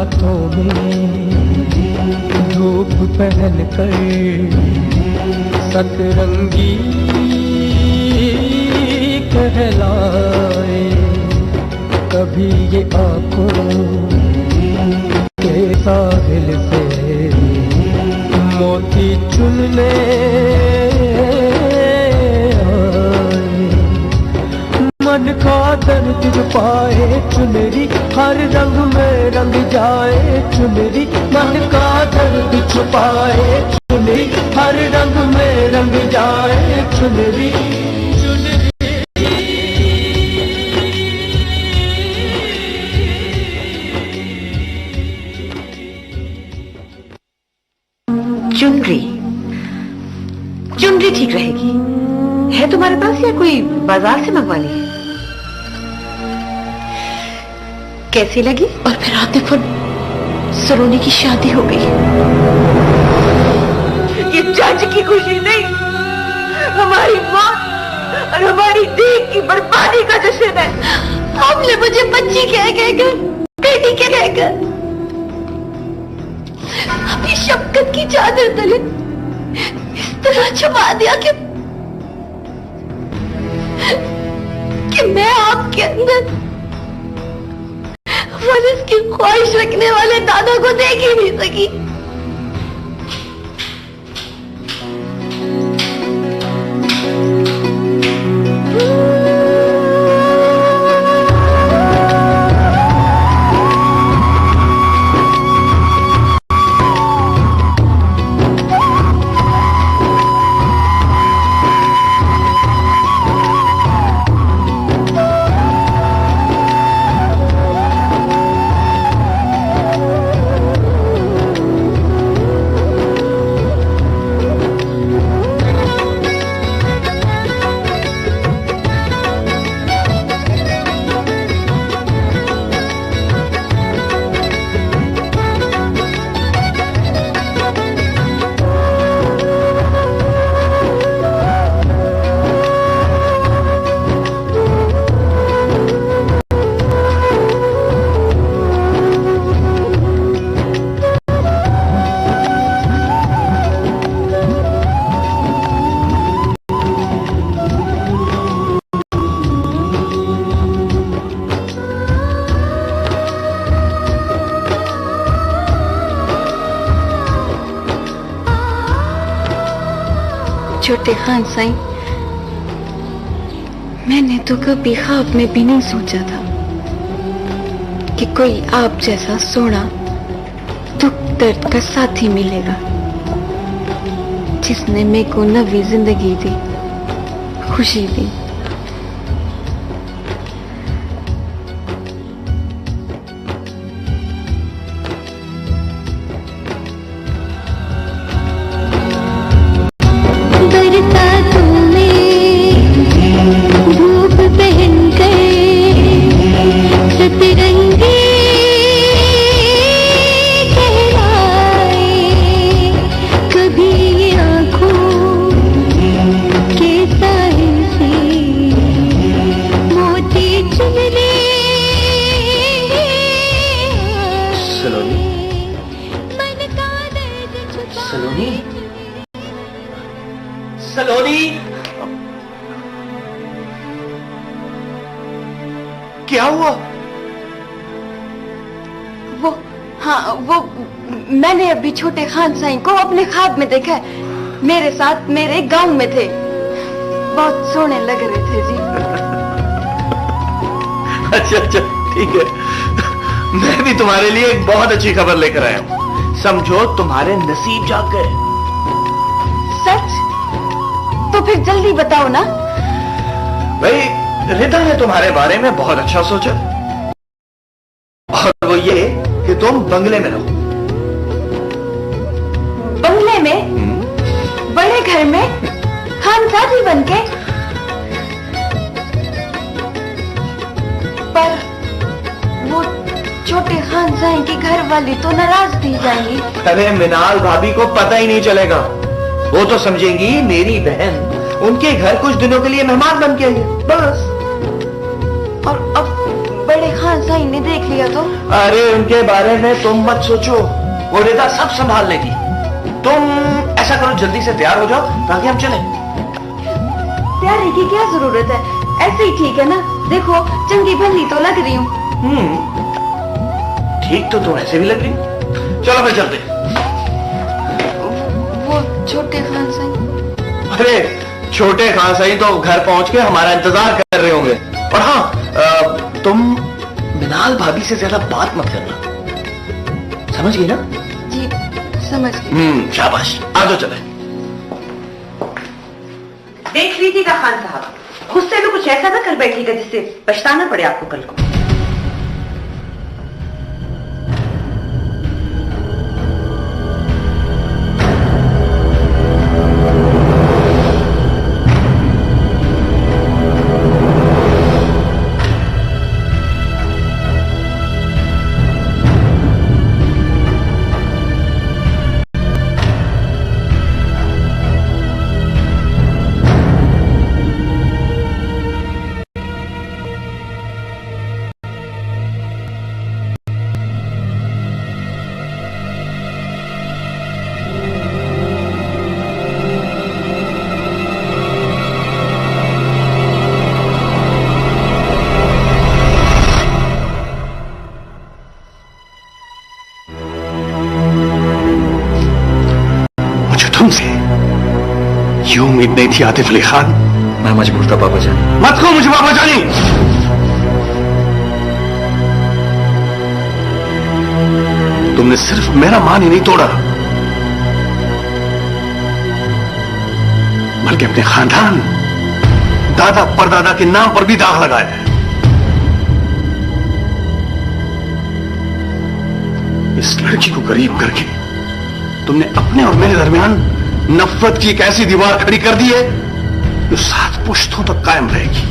हाथों में धूप पहन कर सतरंगी कहलाए, कभी ये आंखों के साहिल से मोती चुनने आए। मन का दर्द पाए चुनरी, हर रंग में रंग जाए चुनरी। मन का दर्द छुपाए चुनरी, हर रंग में रंग जाए चुनरी। चुनरी, चुनरी ठीक रहेगी। है तुम्हारे पास या कोई बाजार से मंगवानी है? कैसी लगी? और फिर आतिफ और सलोनी की शादी हो गई। ये जज की खुशी नहीं, हमारी मौत और हमारी देश की बर्बादी का जश्न है। आपने मुझे बच्ची कह कहकर, बेटी कह कहकर अपनी शफकत की चादर तले इस तरह छुपा दिया कि मैं आपके अंदर वरिस की ख्वाहिश रखने वाले दादा को देख ही नहीं सकी। छोटे खान साईं, मैंने तो कभी ख्वाब में भी नहीं सोचा था कि कोई आप जैसा सोना दुख दर्द का साथी मिलेगा, जिसने मेरे को नवी जिंदगी दी, खुशी दी। सलोनी, क्या हुआ? वो मैंने अभी छोटे खान साईं को अपने ख्वाब में देखा है। मेरे साथ मेरे गांव में थे, बहुत सोने लग रहे थे जी। अच्छा, ठीक है। मैं भी तुम्हारे लिए एक बहुत अच्छी खबर लेकर आया हूँ। समझो तुम्हारे नसीब जाग गए। सच? तो फिर जल्दी बताओ ना। भाई, रिदा ने तुम्हारे बारे में बहुत अच्छा सोचा, और वो ये कि तुम बंगले में रहो। बंगले में? बड़े घर में? खानसादी बनके? पर वो छोटे खान साईं की घर वाली तो नाराज थी जाएंगी। अरे मिनाल भाभी को पता ही नहीं चलेगा, वो तो समझेंगी मेरी बहन उनके घर कुछ दिनों के लिए मेहमान बन के आई है, बस। और अब बड़े खान खान साहब ने देख लिया तो? अरे उनके बारे में तुम मत सोचो, वो रिदा सब संभाल लेगी। तुम ऐसा करो, जल्दी से तैयार हो जाओ ताकि हम चलें। तैयार की क्या जरूरत है, ऐसे ही ठीक है ना। देखो चंगी भली तो लग रही हूँ। ठीक तो तुम ऐसे भी लग रही। चलो फिर चलते। वो छोटे खान साहब? अरे छोटे खान साहब तो घर पहुंच के हमारा इंतजार कर रहे होंगे। और हाँ, तुम मिनाल भाभी से ज्यादा बात मत करना, समझ गई ना? जी समझ गई। शाबाश, आ जाओ चले। देख लीजिएगा खान साहब, गुस्से में कुछ ऐसा ना कर बैठिएगा जिससे पछताना पड़े आपको कल को। तुमसे ये उम्मीद नहीं थी आतिफ अली खान। मैं मजबूर था बाबा जान। मत कहो मुझे बाबा जानी। तुमने सिर्फ मेरा मान ही नहीं तोड़ा, बल्कि अपने खानदान, दादा परदादा के नाम पर भी दाग लगाया है। इस लड़की को गरीब करके तुमने अपने और मेरे दरमियान नफरत की एक ऐसी दीवार खड़ी कर दी है जो 7 पुश्तों तक कायम रहेगी।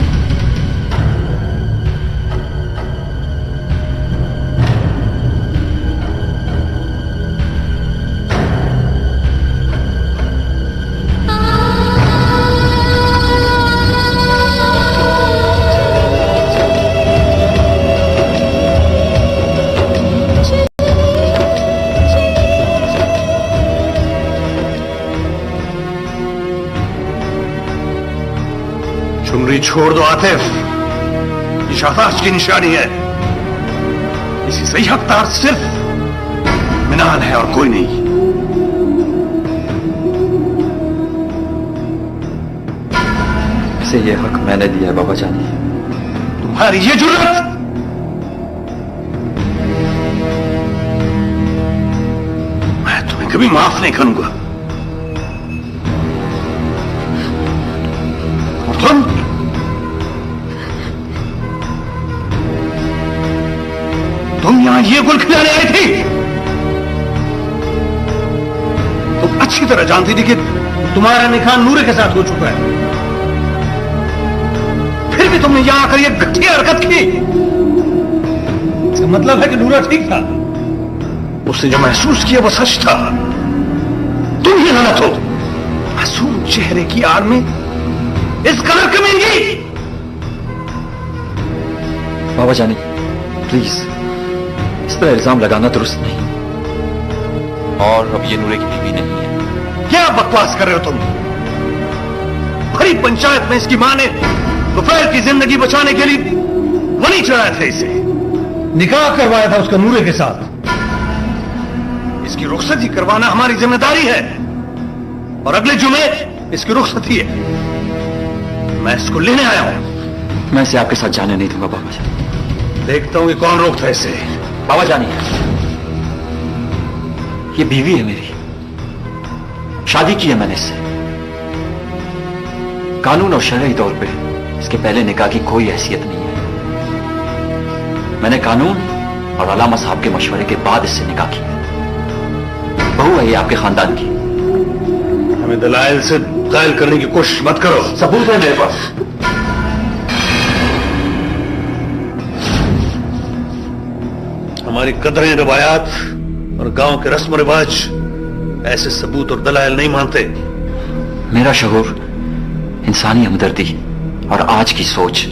चुनरी छोड़ दो आतिफ, ये शाहताज की निशानी है। इसी सही हकदार सिर्फ मिनाल है और कोई नहीं। इसे ये हक मैंने दिया है बाबा जानी। तुम्हारी ये जुर्रत, मैं तुम्हें कभी माफ नहीं करूंगा। और तुम यहां ये गुल खिलाने आई थी। तुम अच्छी तरह जानती थी कि तुम्हारा निकाह नूरे के साथ हो चुका है, फिर भी तुमने यहां आकर ये घटिया हरकत की। इसका मतलब है कि नूरा ठीक था, उसने जो महसूस किया वो सच था। तुम ही गलत हो। मासूम चेहरे की आड़ में इस कदर कमीनगी। बाबा जानी प्लीज, इस पर इल्जाम लगाना दुरुस्त नहीं। और अब ये नूरे की बीवी नहीं है। क्या बकवास कर रहे हो तुम? भरी पंचायत में इसकी मां ने गुफैर की जिंदगी बचाने के लिए वली चढ़ाया था, इसे निकाह करवाया था उसका नूरे के साथ। इसकी रुखसती करवाना हमारी जिम्मेदारी है और अगले जुमे इसकी रुखसती है। मैं इसको लेने आया हूं। मैं इसे आपके साथ जाने नहीं दूंगा बाबा जानी। देखता हूं कि कौन रोकता है इसे। बाबा जानी, ये बीवी है मेरी, शादी की है मैंने इससे। कानून और शरई तौर पे इसके पहले निकाह की कोई हैसियत नहीं है। मैंने कानून और अलामा साहब के मशवरे के बाद इससे निकाह किया। बहू है ये आपके खानदान की। हमें दलाइल से कायल करने की कोशिश मत करो, सबूत है मेरे पास। हमारी कदरें, रवायात और गांव के रस्म रिवाज ऐसे सबूत और दलाइल नहीं मानते। मेरा शऊर, इंसानी हमदर्दी और आज की सोच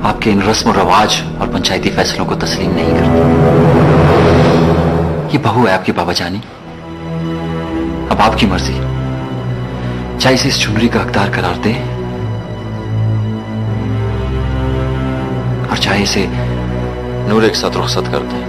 आपके इन रस्म रवाज और पंचायती फैसलों को तस्लीम नहीं करता। ये बहू है आपकी बाबा जानी, अब आपकी मर्जी, चाहे इसे इस चुनरी का हकदार करार दे और चाहे इसे नूरे के साथ रुखसत कर दे।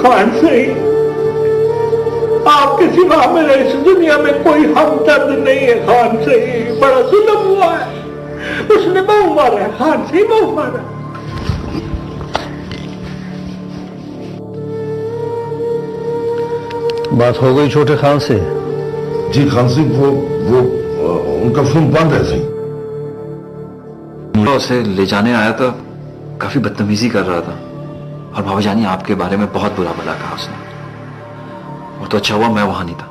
खान सही, आपके सिवा मेरे इस दुनिया में कोई हमदर्द नहीं है। खान सही, बड़ा जुल्म हुआ है, उसने बहू मारा है। खान सही, बहू मारा। बात हो गई छोटे खान से? जी खान सिंह, वो उनका फोन बंद है सही। नूरा उसे ले जाने आया था, काफी बदतमीजी कर रहा था और बाबा जानी आपके बारे में बहुत बुरा भला कहा उसने। और तो अच्छा हुआ मैं वहां नहीं था।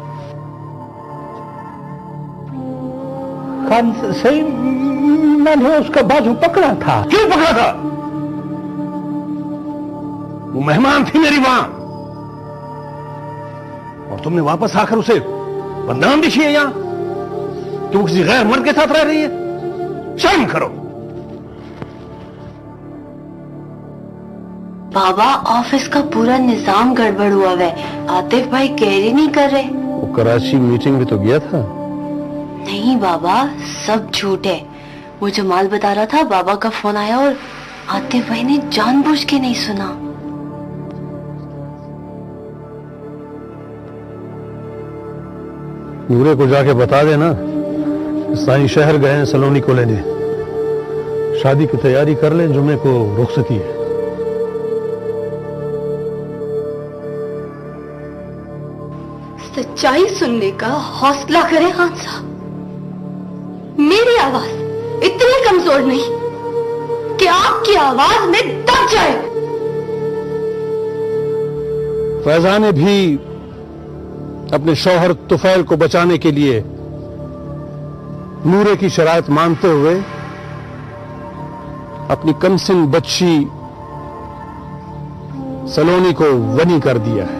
खान सही, मैंने उसका बाजू पकड़ा था। क्यों पकड़ा था? वो मेहमान थी मेरी वहां और तुमने वापस आकर उसे बदनाम भी किया यहां कि वो किसी गैर मर्द के साथ रह रही है। शर्म करो। बाबा, ऑफिस का पूरा निजाम गड़बड़ हुआ है। आतिफ भाई कैर ही नहीं कर रहे। वो कराची मीटिंग में तो गया था। नहीं बाबा, सब झूठ है। वो जमाल बता रहा था बाबा का फोन आया और आतिफ भाई ने जानबूझ के नहीं सुना। नूरे को जाके बता देना साईं शहर गए हैं सलोनी को लेने। शादी की तैयारी कर लें, जुम्मे को रुखसती है। सच्चाई सुनने का हौसला करें खान साहब। मेरी आवाज इतनी कमजोर नहीं कि आपकी आवाज में दब जाए। फैजा ने भी अपने शौहर तुफैल को बचाने के लिए नूरे की शराइत मानते हुए अपनी कमसिन बच्ची सलोनी को वनी कर दिया है।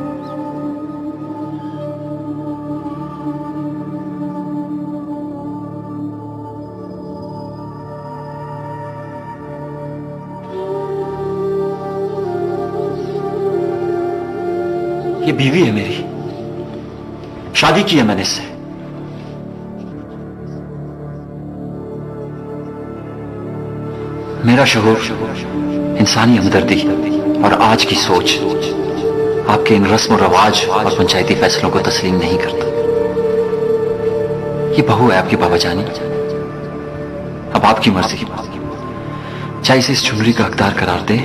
ये बीवी है मेरी, शादी की है मैंने इससे। मेरा शऊर, इंसानी हमदर्दी और आज की सोच आपके इन रस्म रवाज और पंचायती फैसलों को तस्लीम नहीं करता। ये बहू है आपकी बाबा जानी, अब आपकी मर्जी, चाहे इसे इस चुनरी का हकदार करार दे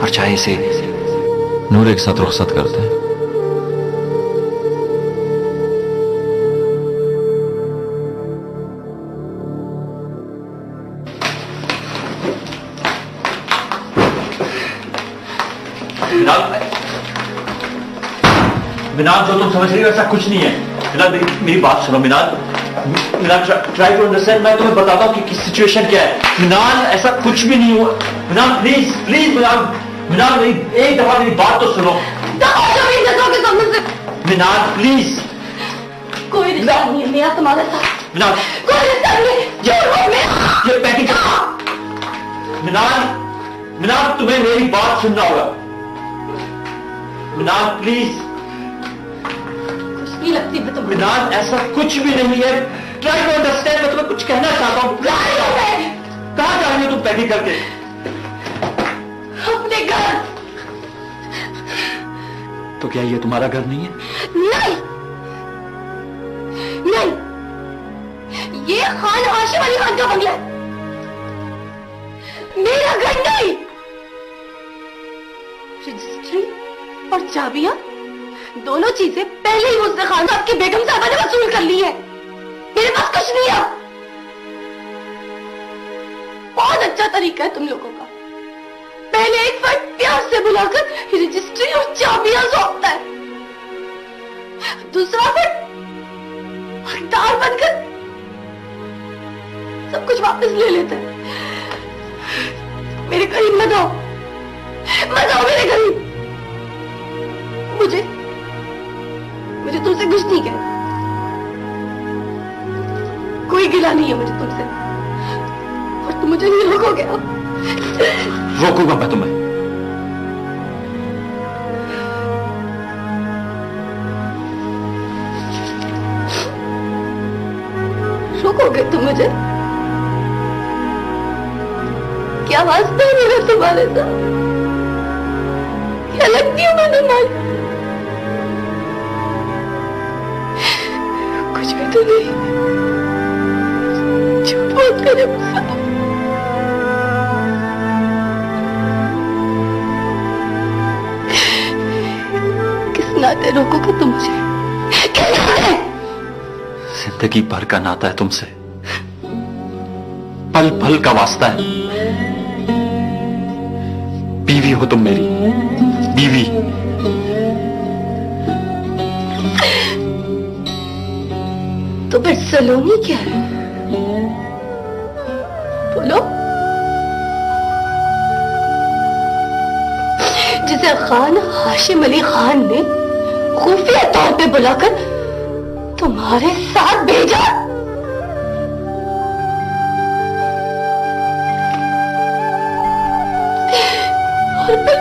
और चाहे इसे नूरे के साथ रुखसत कर दे। मिनाल, जो तुम समझ रही हो ऐसा कुछ नहीं है। मिनाल, मेरी बात सुनो। मिनाल, ट्राई टू अंडरस्टैंड। मैं तुम्हें बताता हूँ कि सिचुएशन क्या है। मिनाल, ऐसा कुछ भी नहीं हुआ। मिनाल प्लीज प्लीज, मिनाल मेरी एक दफा मेरी बात तो सुनो। मिनाल प्लीज। कोई रिश्ता नहीं है मेरा तुम्हारे साथ। मिनाल कोई रिश्ता नहीं। ये पैकिंग। मिनाल, मिनाल तुम्हें मेरी बात सुनना होगा। मिनाल प्लीज। कुछ नहीं लगती मैं तुम्हें। मिनाल ऐसा कुछ भी नहीं है। Try to understand. मैं तुम्हें कुछ कहना चाहता हूँ। कहाँ जा रही हो तुम पैकिंग करके? अपने घर। तो क्या ये तुम्हारा घर नहीं है? नहीं नहीं, ये खान हाशिम अली खान का बंगला है, मेरा घर नहीं। रजिस्ट्री और चाबियां दोनों चीजें पहले ही मुझसे खान साहब की बेगम साहबा ने वसूल कर ली है। मेरे पास कुछ नहीं है। बहुत अच्छा तरीका है तुम लोगों का। पहले एक फर्द प्यार से बुलाकर रजिस्ट्री और चाबियां सौंपता है, दूसरा फर्द हकदार बनकर सब कुछ वापस ले लेता है। मेरे करीब मत आओ, मत आओ मेरे करीब। मुझे तुमसे कुछ नहीं कहना, कोई गिला नहीं है मुझे तुमसे, और तुम मुझे नहीं रोकोगे। रोकूंगा मैं तुम्हें। रोकोगे तुम मुझे? क्या वास्ता है मेरा तुम्हारे साथ? क्या लगती हूँ मैं तुम्हारी? कुछ भी तो नहीं। झूठ बोल करे मुझसे। किस नाते रोकोगे तुम मुझे? किस नाते? जिंदगी भर का नाता है तुमसे, पल पल का वास्ता है। बीवी हो तुम मेरी, बीवी। तो फिर सलोनी क्या है? बोलो। जिसे खान हाशिम अली खान ने खुफिया तौर पे बुलाकर तुम्हारे साथ भेजा, और फिर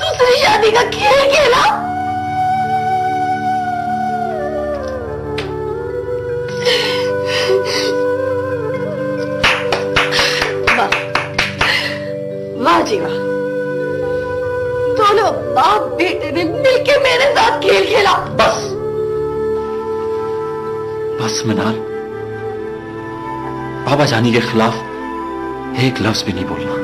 दूसरी शादी का खेल खेला। वाह वाह जी वाह, दोनों बाप बेटे ने मिलके मेरे साथ खेल खेला। बस बस मिनाल, बाबा जानी के खिलाफ एक लफ्ज भी नहीं बोलना।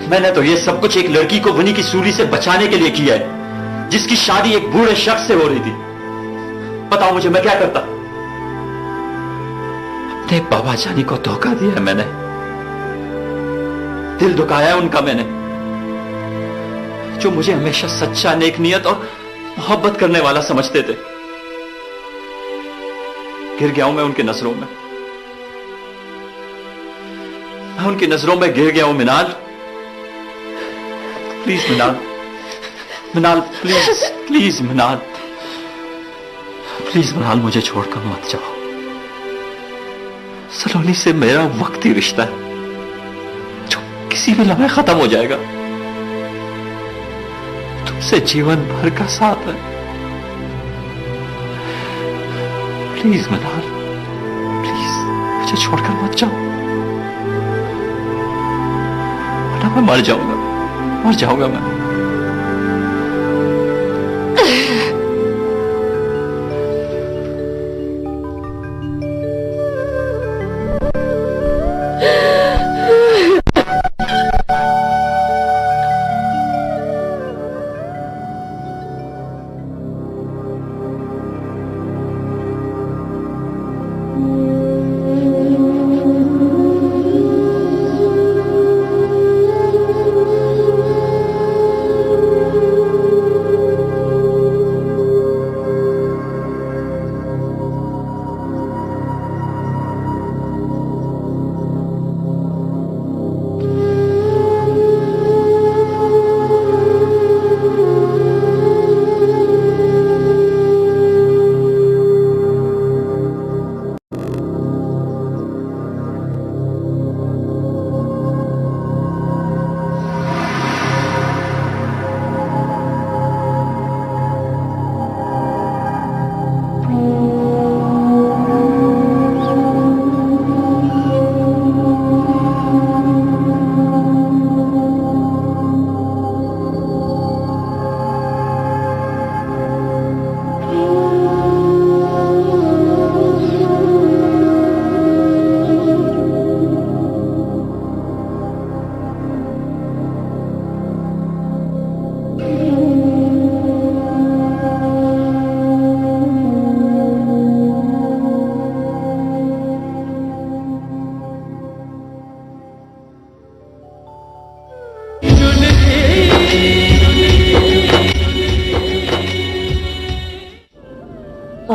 मैंने तो ये सब कुछ एक लड़की को वनी की सूली से बचाने के लिए किया है, जिसकी शादी एक बूढ़े शख्स से हो रही थी। बताओ मुझे, मैं क्या करता? अपने बाबा जानी को धोखा दिया है मैंने, दिल दुखाया है उनका मैंने, जो मुझे हमेशा सच्चा, नेक नियत और मोहब्बत करने वाला समझते थे। गिर गया हूं मैं उनकी नजरों में, मैं उनकी नजरों में गिर गया हूं Minal. Please Minal, Minal please, please Minal, please Minal, मुझे छोड़कर मत जाओ। सलोनी से मेरा वक्ती रिश्ता है जो किसी भी लम्हे खत्म हो जाएगा। तुमसे जीवन भर का साथ है। प्लीज मिनाल, प्लीज मुझे छोड़कर मत जाओ, वरना मैं मर जाऊंगा, मर जाऊंगा मैं।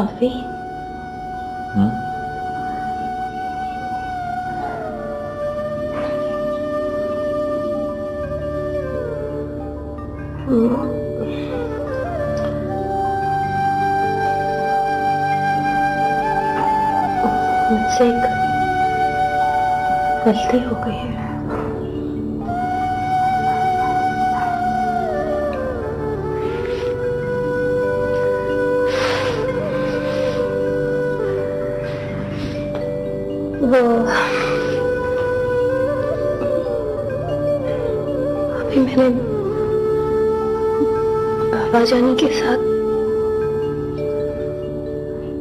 माफी? मुझसे एक गलती हो गई है। वो अभी मैंने बाबा जानी के साथ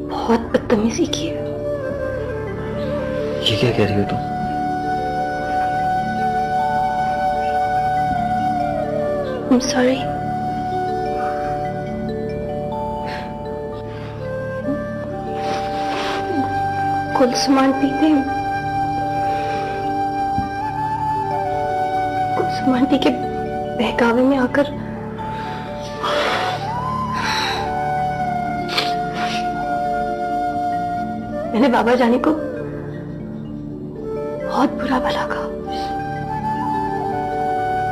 बहुत बदतमीजी की है। ये क्या कह रही हो तुम? I'm sorry. कुल सामान पी के बहकावे में आकर मैंने बाबा जानी को बहुत बुरा भला कहा,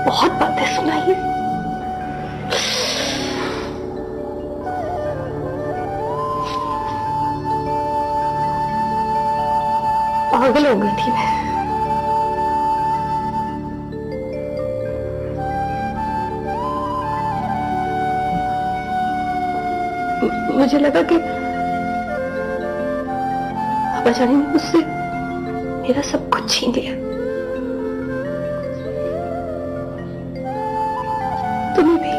बहुत बातें सुनाई है। पागल हो गई थी मैं। मुझे लगा कि बाबा जानी ने मुझसे मेरा सब कुछ छीन लिया। तुम्हें भी।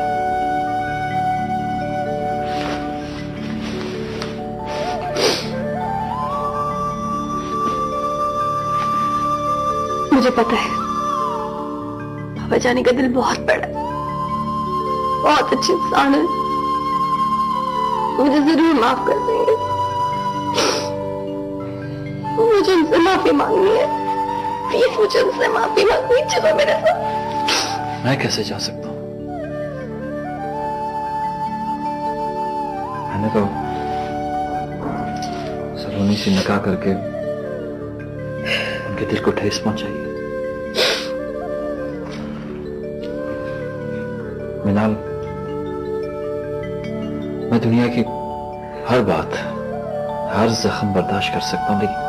मुझे पता है बाबा जानी का दिल बहुत बड़ा है, बहुत अच्छे इंसान है, मुझे जरूर माफ कर देंगे। मुझे उनसे माफी मांगनी है, प्लीज मुझे उनसे माफी मांगनी। चलो मेरे साथ। मैं कैसे जा सकता हूं? मैंने तो सलोनी से निकाह करके उनके दिल को ठेस पहुंचाई है। मिनाल, मैं दुनिया की हर बात, हर जख्म बर्दाश्त कर सकता हूं, लेकिन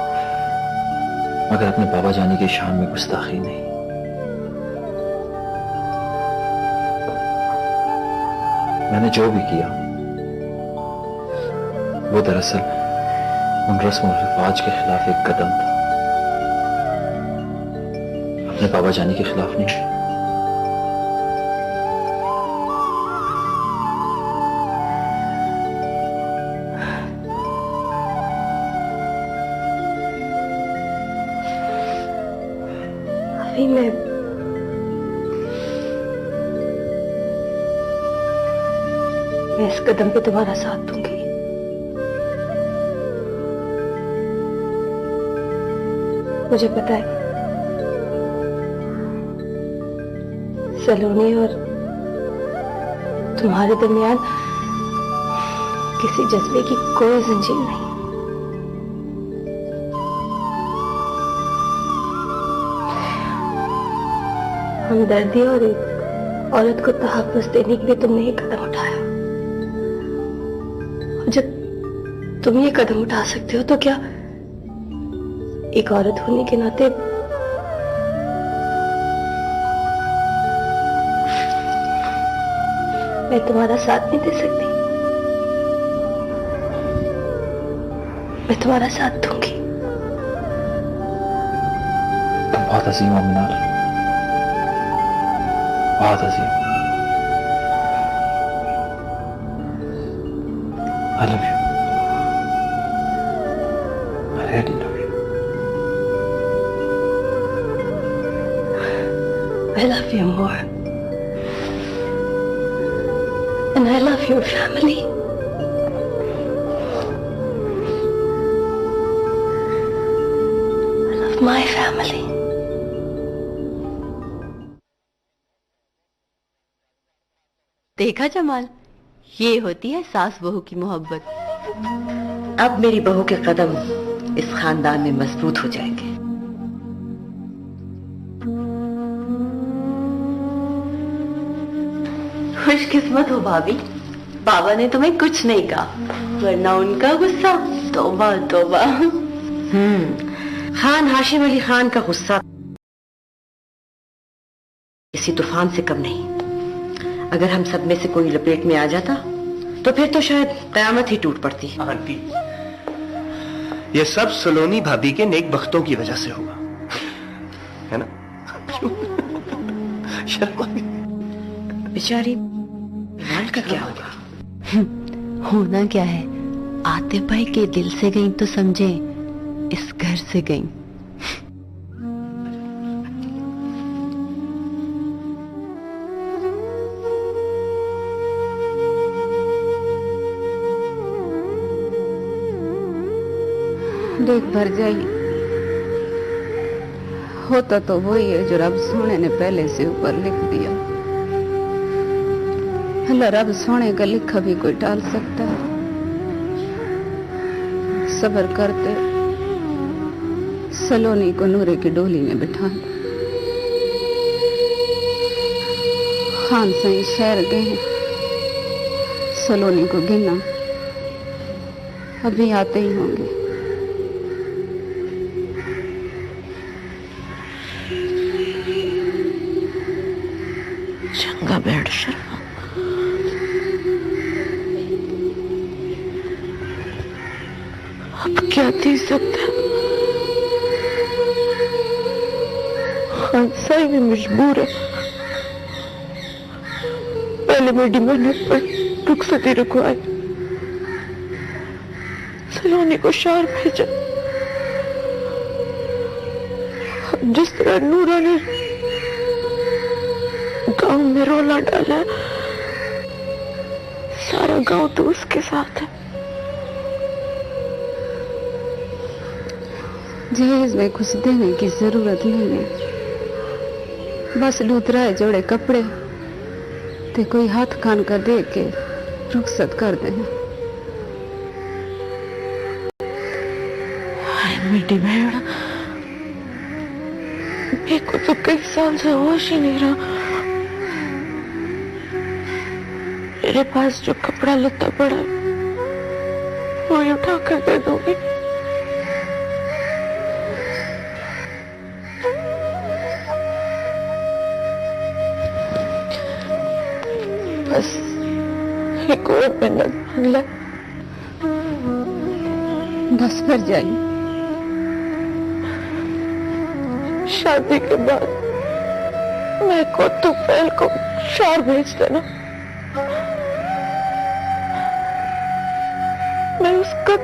मगर अपने बाबा जानी की शान में गुस्ताखी नहीं। मैंने जो भी किया वो दरअसल उन रस्म और रिवाज के खिलाफ एक कदम था, अपने बाबा जानी के खिलाफ नहीं। अभी मैं इस कदम पे तुम्हारा साथ दूंगी। मुझे पता है सलोनी और तुम्हारे दरमियान किसी जज्बे की कोई जंजीर नहीं। हमदर्दी और एक औरत को तहफ़्फ़ुज़ देने के लिए तुमने ये कदम उठाया। और जब तुम ये कदम उठा सकते हो तो क्या एक औरत होने के नाते मैं तुम्हारा साथ नहीं दे सकती? मैं तुम्हारा साथ दूंगी। तुम बहुत अजीम हो मिनाल, बहुत अजीम। I love you. I really love you. I love you more. And I love your family. I love my family. देखा जमाल, ये होती है सास बहू की मोहब्बत। अब मेरी बहू के कदम इस खानदान में मजबूत हो जाएंगे। खुशकिस्मत हो भाभी, बाबा ने तुम्हें कुछ नहीं कहा, वरना उनका गुस्सा तौबा तौबा। खान हाशिम अली खान का गुस्सा किसी तूफान से कम नहीं। अगर हम सब में से कोई लपेट में आ जाता तो फिर तो शायद कयामत ही टूट पड़ती। आंटी, ये सब सलोनी भाभी के नेक बख्तों की वजह से हुआ है ना? शर्मा बेचारी बिलाल का क्या होगा? होना क्या है, आतिफ भाई के दिल से गई तो समझे इस घर से गई। देख भर जाई, होता तो वही है जो रब सोने ने पहले से ऊपर लिख दिया। अल्लाह रब सोने का लिखा भी कोई टाल सकता है। सब्र करते सलोनी को नूरे की डोली में बिठा। खान सही शहर गए, सलोनी को गिना, अभी आते ही होंगे। चंगा बैठ शर्मा, अब क्या दे सकता है? खान साहब भी मजबूर है। पहले मेरी मेहनत पर रुखसती रुकवाई, सलोनी को शहर भेजा। जिस तरह नूरा ने गांव में रोला डाला, सारा गांव तो उसके साथ है। जहेज में कुछ देने की जरूरत नहीं है, बस लूतराए जोड़े कपड़े ते कोई हाथ खान का दे के रुखसत कर देना। हाय मेरी भेड़, मेरे को तो कई साल से होश ही नहीं रहा। मेरे पास जो कपड़ा लत्ता पड़ा वो ही उठा कर दे दूंगी। बस एक और मिन्नत मांग ले। बस कर जाइए। शादी के बाद मैं को तो पहल को शहर भेज देना। मैं उसका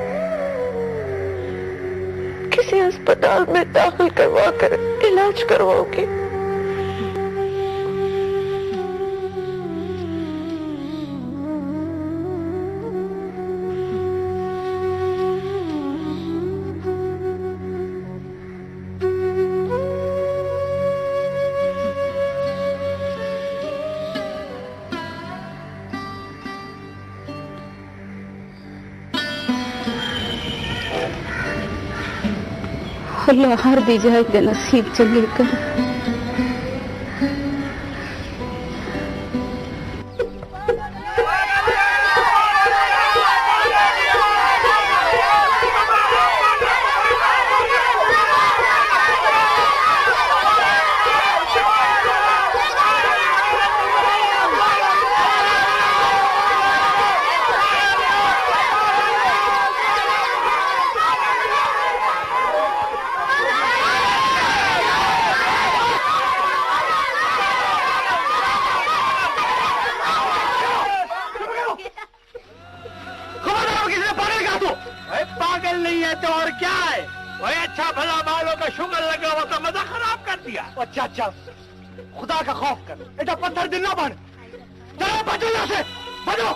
किसी अस्पताल में दाखिल करवा कर इलाज करवाऊंगी। अल्लाह हर दी जाए के नसीब चंगे कर। पागल नहीं है तो और क्या है? वही अच्छा भला बालों का शुगर लगा हुआ तो मजा खराब कर दिया। अच्छा अच्छा, खुदा का खौफ कर, बेटा पत्थर दिन ना बन। चलो बचो यहाँ से, बचो।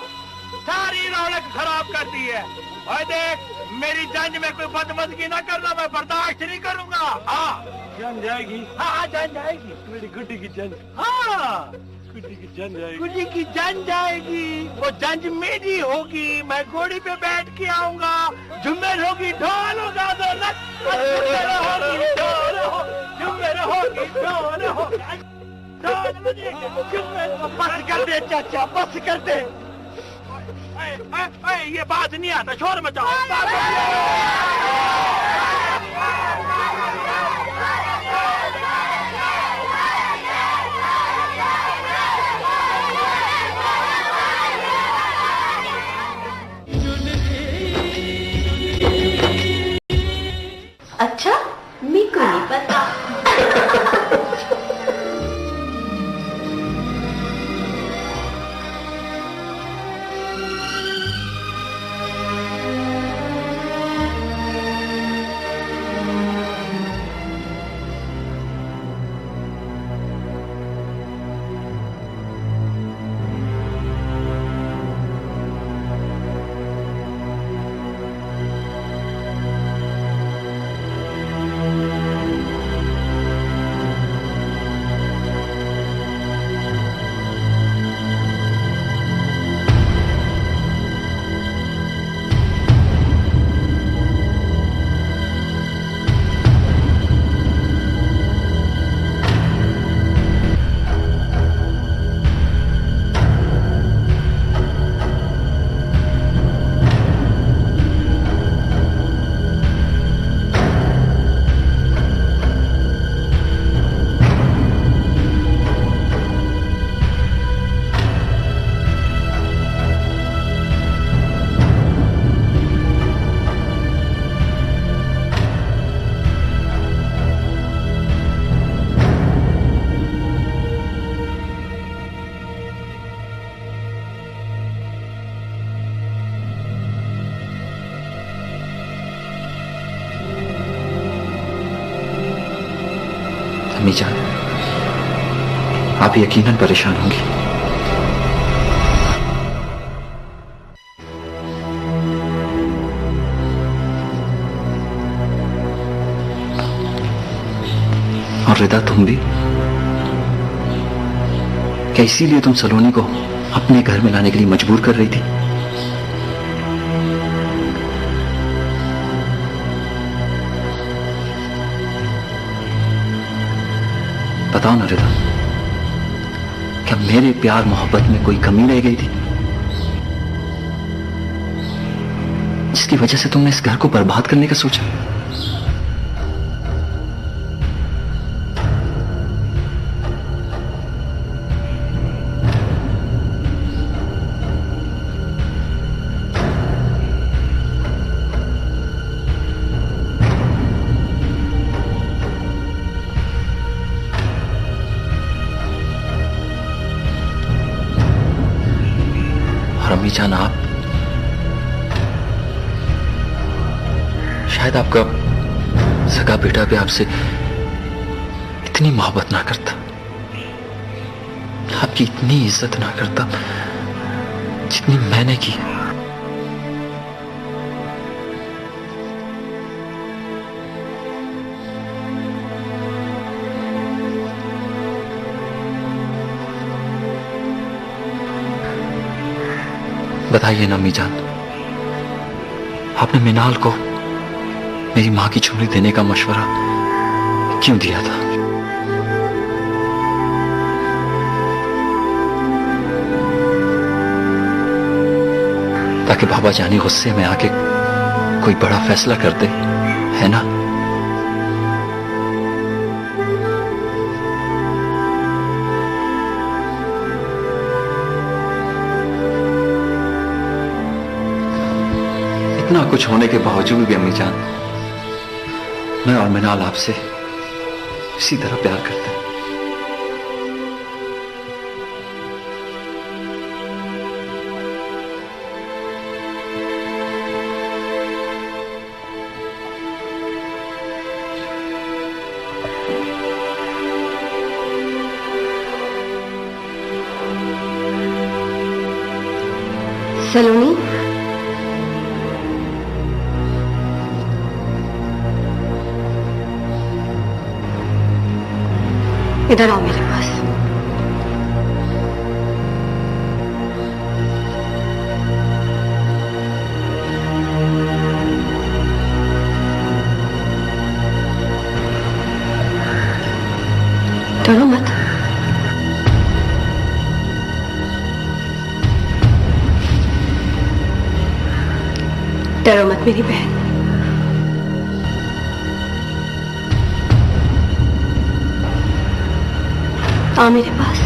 सारी रौनक खराब कर दी है। और देख, मेरी जंज में कोई बदमजगी ना करना, मैं बर्दाश्त नहीं करूंगा। हाँ जान जाएगी, हाँ जान जाएगी मेरी गुड्डी की जंज। हाँ कुटी की जान जाएगी, वो जंज मेरी होगी, मैं घोड़ी पे बैठ के आऊंगा, झुम्मेर होगी, ढोल होगा, झुम्मेर होगी, ढोल होगा, बस कर दे चाचा, बस कर दे। ये बात नहीं आता, शोर मचाओ। अच्छा, मेरे को नहीं पता। अम्मी जान, आप यकीनन परेशान होंगी। और रिदा, तुम भी? क्या इसीलिए तुम सलोनी को अपने घर में लाने के लिए मजबूर कर रही थी? बताओ ना रिदा, क्या मेरे प्यार मोहब्बत में कोई कमी रह गई थी जिसकी वजह से तुमने इस घर को बर्बाद करने का सोचा? अम्मी जान, आप शायद आपका सगा बेटा भी आपसे इतनी मोहब्बत ना करता, आपकी इतनी इज्जत ना करता जितनी मैंने की। बताइए ना अम्मी जान, आपने मिनाल को मेरी मां की चुनरी देने का मशवरा क्यों दिया था? ताकि बाबा जानी गुस्से में आके कोई बड़ा फैसला कर दे, है ना? इतना कुछ होने के बावजूद भी अम्मी जान, मैं और मिनाल आपसे इसी तरह प्यार करते हैं। सलोनी, इधर आओ मेरे पास। डरो मत मेरी बहन, आ मेरे पास।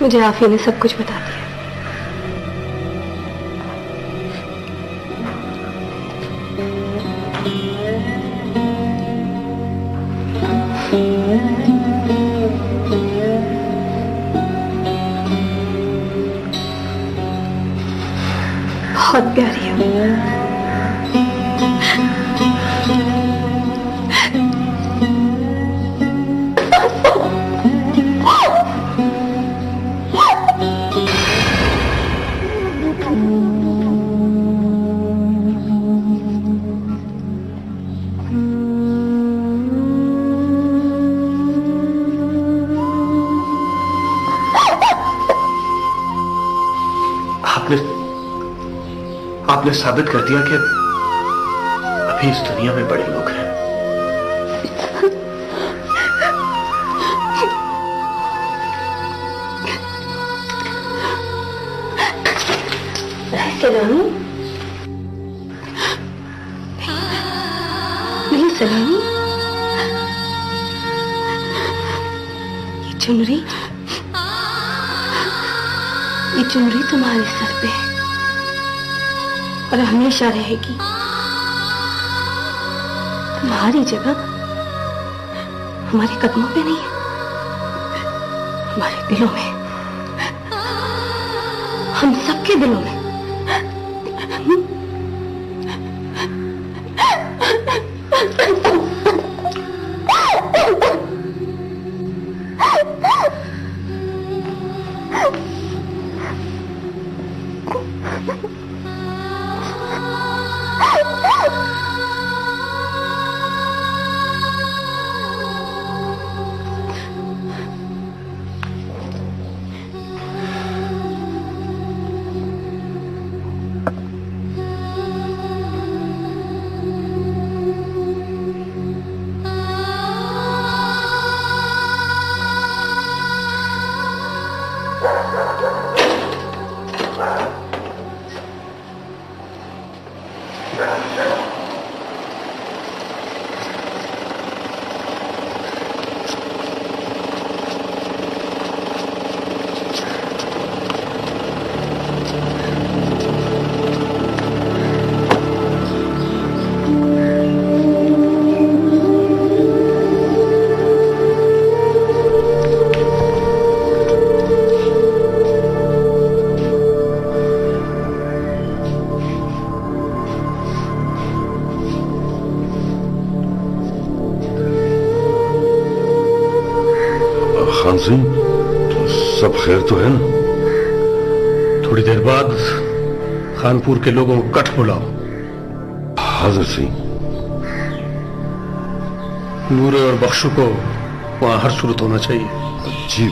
मुझे आफिया ने सब कुछ बता दिया। बहुत प्यारी है। आपने साबित कर दिया कि अभी इस दुनिया में बड़े लोग हैं। सलोनी, नहीं सलोनी, ये चुनरी तुम्हारे सर पे है और हमेशा रहेगी। तुम्हारी जगह हमारे कदमों पे नहीं है, हमारे दिलों में, हम सबके दिलों में। खान सिंह, सब खैर तो है ना? थोड़ी देर बाद खानपुर के लोगों को कट बुलाओ। हाजिर सिंह। नूरे और बख्शू को वहां हर सूरत होना चाहिए। जी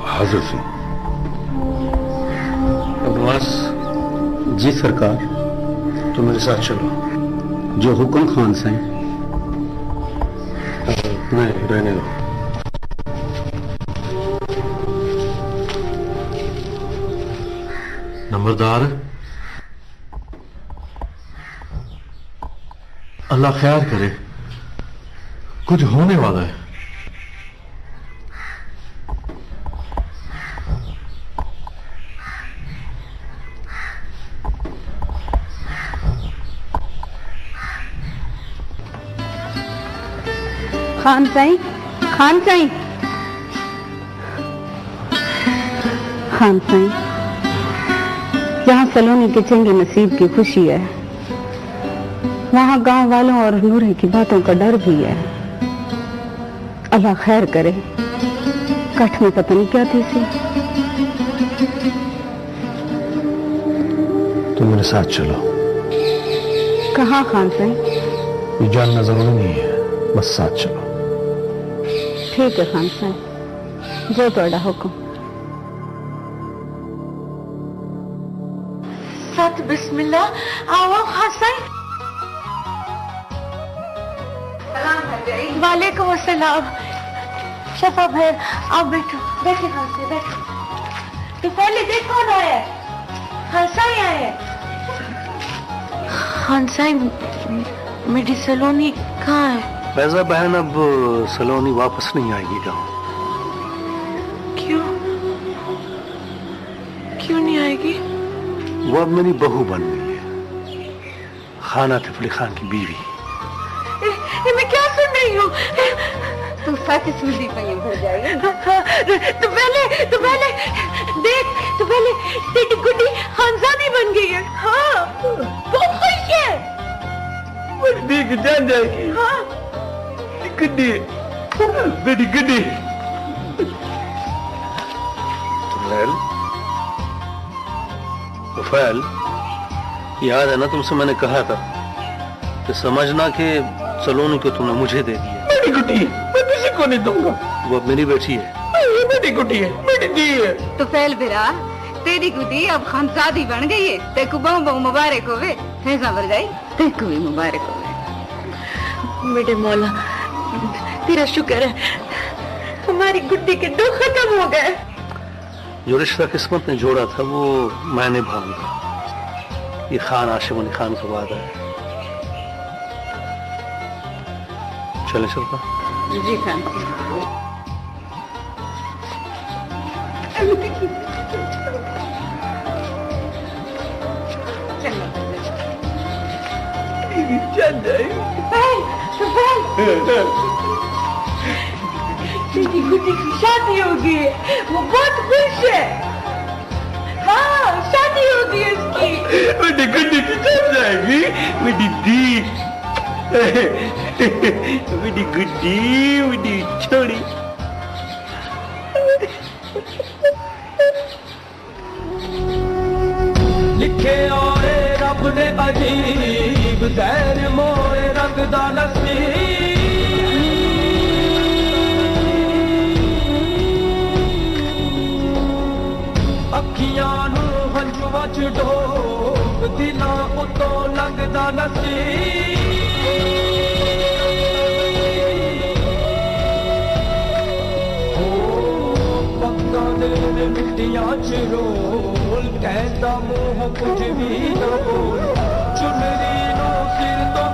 हाजिर सिंह। नवाज जी सरकार, तुम मेरे साथ चलो। जो हुक्म खान साईं। नहीं रहने दो। नंबरदार, अल्लाह खैर करे, कुछ होने वाला है। खान साईं, खान साईं, खान साईं, जहाँ सलोनी के चंगे नसीब की खुशी है, वहाँ गांव वालों और नूरे की बातों का डर भी है। अल्लाह खैर करे। कठ में पता नहीं क्या थी सी। तुम मेरे साथ चलो। कहाँ खान साईं? ये जानना जरूरी नहीं है, बस साथ चलो। ठीक है खान साईं, जो ਤੁਹਾਡਾ हुक्म। सत बिस्मिल्लाह। आओ खान साईं। वालेकुम अस्सलाम। शफा भाई आप बैठो, बैठे खान साईं बैठो। तो पहले देखो कौन आया है। खान साईं आए हैं। खान साईं मेरी सलोनी कहाँ है? फैजा बहन अब सलोनी वापस नहीं आएगी गाँव। क्यों? क्यों नहीं आएगी? वो अब मेरी बहू बन गई है, खान आतिफ अली खान की बीवी। ये मैं क्या सुन रही हूँ? तू सच सुनती पई भर जाएगी। तो पहले देख, तो पहले तेरी गुड्डी खानजादी बन गई है। हाँ बहुत खुश है। देख जान जाएगी। हाँ गुड्डी, बेटी गुड्डी। तुफैल, याद है ना तुमसे मैंने कहा था कि समझना कि सलोनी को तुमने मुझे दे दिया। मेरी गुड्डी मैं किसी को नहीं दूंगा। वो अब मेरी बेटी है। ये मेरी गुड्डी है, मेरी दी है। तो फैल बिरा तेरी गुड्डी अब खानजादी बन गई है। तेको बहु बहु मुबारक होवे। फैजा भर जाई, तेको भी मुबारक होवे। मेरे मौला तेरा शुक्र है, हमारी गुड्डी के दुख खत्म हो गए। जो रिश्ता किस्मत ने जोड़ा था वो मैं निभाऊंगा। ये खान आशिम अली खान का वादा है। चले चलता। जी खान। जान जाएगी। तेरी गुड्डी की शादी होगी, वो बहुत खुश है। हाँ शादी होगी इसकी। मेरी गुड्डी की जान जाएगी, मेरी दी, मेरी गुड्डी, मेरी छोड़ी। लिखे आए रब ने अजीब ज़हर मोए रंग दा नसीब। अखियां नू हंजुआं च डोब, दिलां उतों लंघदा नसीब। पक्का दे मिट्टियां च रोल, कहता मुंह कुछ भी ना बोल। चुनरी नो सिर तो